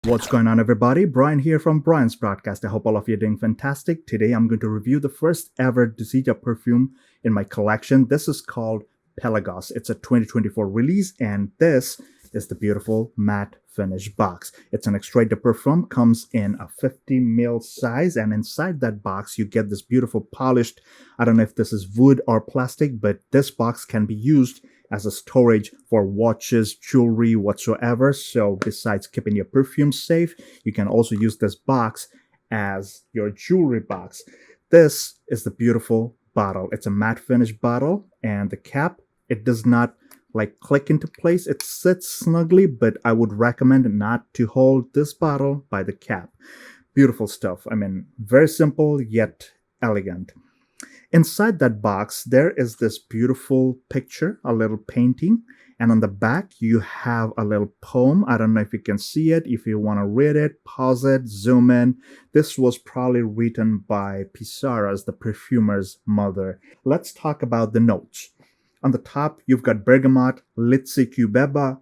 What's going on, everybody? Brian here from Brian's Broadcast. I hope all of you are doing fantastic. Today, I'm going to review the first ever Dusita perfume in my collection. This is called Pelagos. It's a 2024 release, and this is the beautiful matte finish box. It's an extrait de parfum, comes in a 50 ml size, and inside that box, you get this beautiful polished, I don't know if this is wood or plastic, but this box can be used as a storage for watches, jewelry, whatsoever. So besides keeping your perfume safe, you can also use this box as your jewelry box. This is the beautiful bottle. It's a matte finish bottle, and the cap, it does not like click into place. It sits snugly, but I would recommend not to hold this bottle by the cap. Beautiful stuff. I mean, very simple yet elegant. Inside that box, there is this beautiful picture, a little painting, and on the back, you have a little poem. I don't know if you can see it. If you want to read it, pause it, zoom in. This was probably written by Pissara, the perfumer's mother. Let's talk about the notes. On the top, you've got bergamot, litsi cubeba,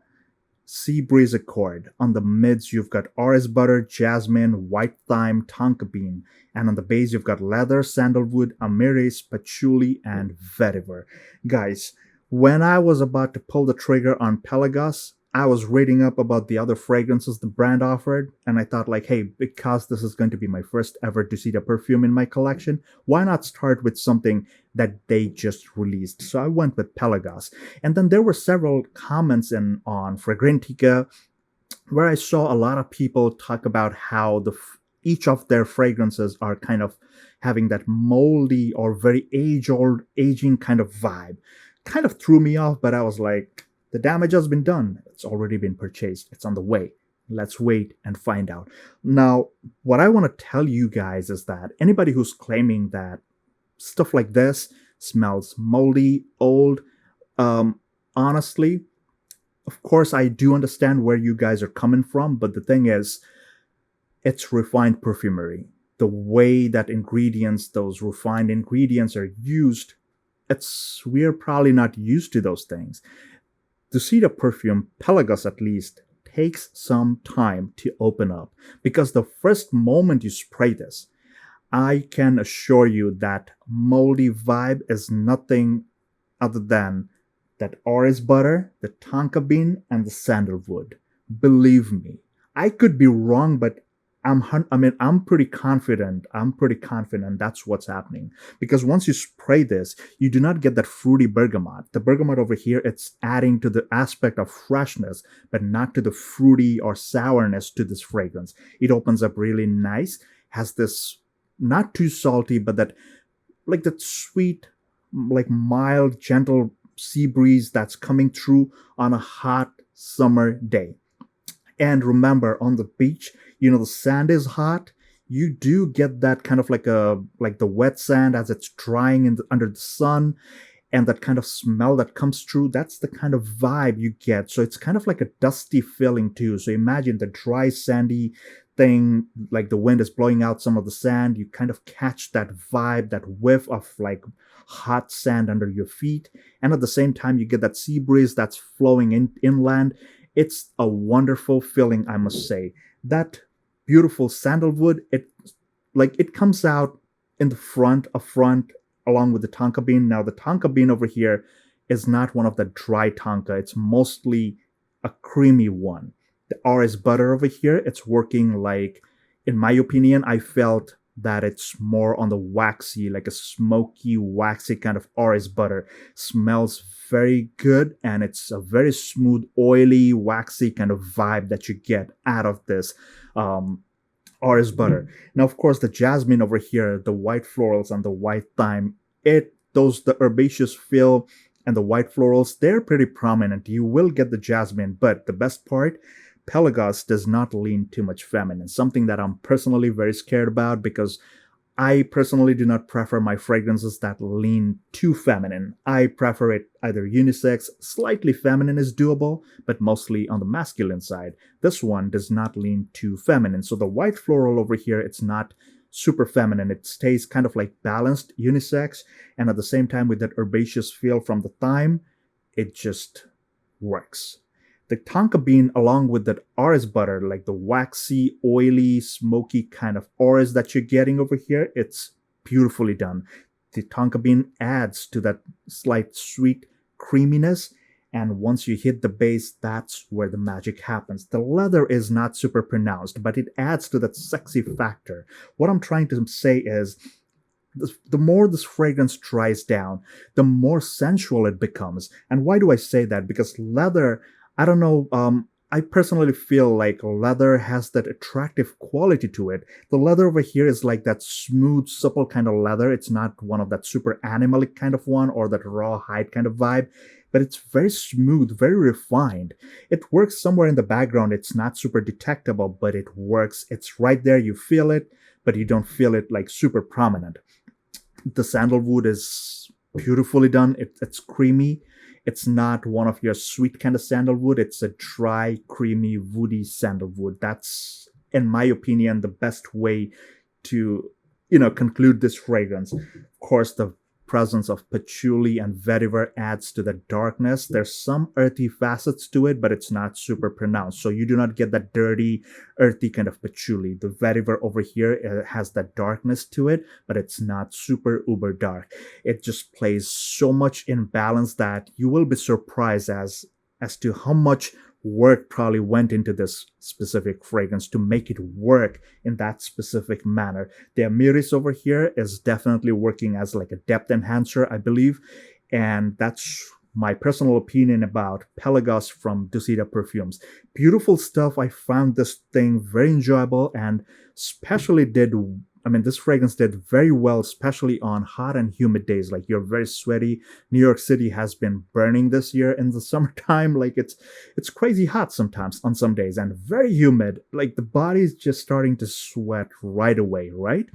sea breeze accord. On the mids, you've got orris butter, jasmine, white thyme, tonka bean. And on the base, you've got leather, sandalwood, amyris, patchouli, and vetiver. Guys, when I was about to pull the trigger on Pelagos, I was reading up about the other fragrances the brand offered, and I thought like, hey, because this is going to be my first ever Dusita perfume in my collection, why not start with something that they just released? So I went with Pelagos. And then there were several comments on Fragrantica where I saw a lot of people talk about how each of their fragrances are kind of having that moldy or very aging kind of vibe. Kind of threw me off, but I was like, the damage has been done. It's already been purchased. It's on the way. Let's wait and find out. Now, what I want to tell you guys is that anybody who's claiming that stuff like this smells moldy, old, honestly, of course, I do understand where you guys are coming from, but the thing is, it's refined perfumery. The way that those refined ingredients are used, we're probably not used to those things. Dusita perfume, Pelagos at least, takes some time to open up, because the first moment you spray this, I can assure you that moldy vibe is nothing other than that orris butter, the tonka bean, and the sandalwood. Believe me, I could be wrong, but I'm pretty confident. I'm pretty confident that's what's happening. Because once you spray this, you do not get that fruity bergamot. The bergamot over here, it's adding to the aspect of freshness, but not to the fruity or sourness to this fragrance. It opens up really nice, has this not too salty, but that sweet, like mild, gentle sea breeze that's coming through on a hot summer day. And remember, on the beach, the sand is hot. You do get that kind of like the wet sand as it's drying under the sun, and that kind of smell that comes through. That's the kind of vibe you get. So it's kind of like a dusty feeling too. So imagine the dry, sandy thing, like the wind is blowing out some of the sand. You kind of catch that vibe, that whiff of like hot sand under your feet, and at the same time, you get that sea breeze that's flowing inland. It's a wonderful feeling, I must say. That beautiful sandalwood, it comes out in the front, along with the tonka bean. Now, the tonka bean over here is not one of the dry tonka. It's mostly a creamy one. The orris butter over here, it's working like, in my opinion, I felt that it's more on the waxy, like a smoky, waxy kind of orris butter. Smells very good, and it's a very smooth, oily, waxy kind of vibe that you get out of this orris butter. Now, of course, the jasmine over here, the white florals and the white thyme, the herbaceous feel and the white florals, they're pretty prominent. You will get the jasmine, but the best part, Pelagos does not lean too much feminine, something that I'm personally very scared about, because I personally do not prefer my fragrances that lean too feminine. I prefer it either unisex, slightly feminine is doable, but mostly on the masculine side. This one does not lean too feminine. So the white floral over here, it's not super feminine. It stays kind of like balanced, unisex, and at the same time with that herbaceous feel from the thyme, it just works. The tonka bean, along with that orris butter, like the waxy, oily, smoky kind of orris that you're getting over here, it's beautifully done. The tonka bean adds to that slight sweet creaminess, and once you hit the base, that's where the magic happens. The leather is not super pronounced, but it adds to that sexy factor. What I'm trying to say is, the more this fragrance dries down, the more sensual it becomes. And why do I say that? Because leather, I don't know, I personally feel like leather has that attractive quality to it. The leather over here is like that smooth, supple kind of leather. It's not one of that super animalic kind of one or that raw hide kind of vibe, but it's very smooth, very refined. It works somewhere in the background. It's not super detectable, but it works. It's right there. You feel it, but you don't feel it like super prominent. The sandalwood is beautifully done. It's creamy. It's not one of your sweet kind of sandalwood. It's a dry, creamy, woody sandalwood. That's, in my opinion, the best way to, conclude this fragrance. Of course, the presence of patchouli and vetiver adds to the darkness. There's some earthy facets to it, but it's not super pronounced. So you do not get that dirty, earthy kind of patchouli. The vetiver over here has that darkness to it, but it's not super uber dark. It just plays so much in balance that you will be surprised as to how much work probably went into this specific fragrance to make it work in that specific manner. The Amiris over here is definitely working as like a depth enhancer, I believe, and that's my personal opinion about Pelagos from Dusita Perfumes. Beautiful stuff. I found this thing very enjoyable, and especially this fragrance did very well, especially on hot and humid days. Like, you're very sweaty. New York City has been burning this year in the summertime. Like, it's crazy hot sometimes on some days and very humid. Like, the body's just starting to sweat right away, right?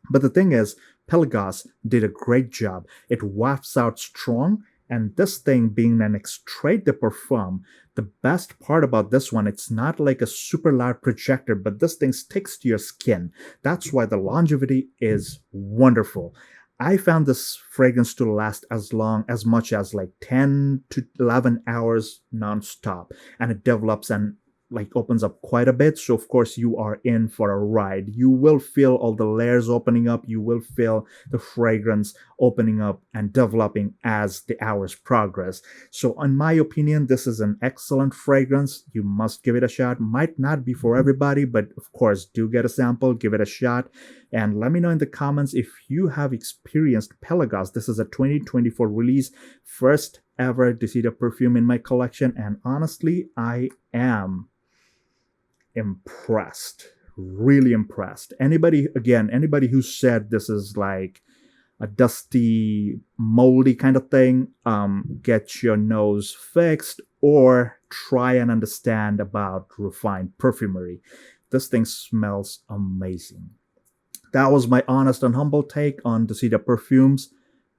But the thing is, Pelagos did a great job. It wafts out strong, and this thing being an extrait de parfum, the best part about this one, it's not like a super loud projector, but this thing sticks to your skin. That's why the longevity is wonderful. I found this fragrance to last as much as like 10 to 11 hours nonstop, and it develops and like opens up quite a bit. So of course you are in for a ride. You will feel all the layers opening up. You will feel the fragrance opening up and developing as the hours progress. So in my opinion, this is an excellent fragrance. You must give it a shot. Might not be for everybody, but of course do get a sample, give it a shot, and let me know in the comments if you have experienced Pelagos. This is a 2024 release, first ever Dusita perfume in my collection, and honestly, I am impressed, really impressed. Anybody who said this is like a dusty, moldy kind of thing, get your nose fixed or try and understand about refined perfumery. This thing smells amazing. That was my honest and humble take on Dusita Perfumes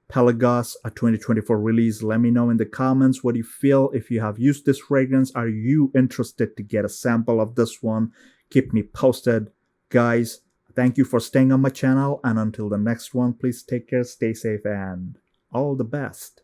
Pelagos, a 2024 release. Let me know in the comments what you feel. If you have used this fragrance, are you interested to get a sample of this one? Keep me posted. Guys, thank you for staying on my channel, and until the next one, please take care, stay safe, and all the best.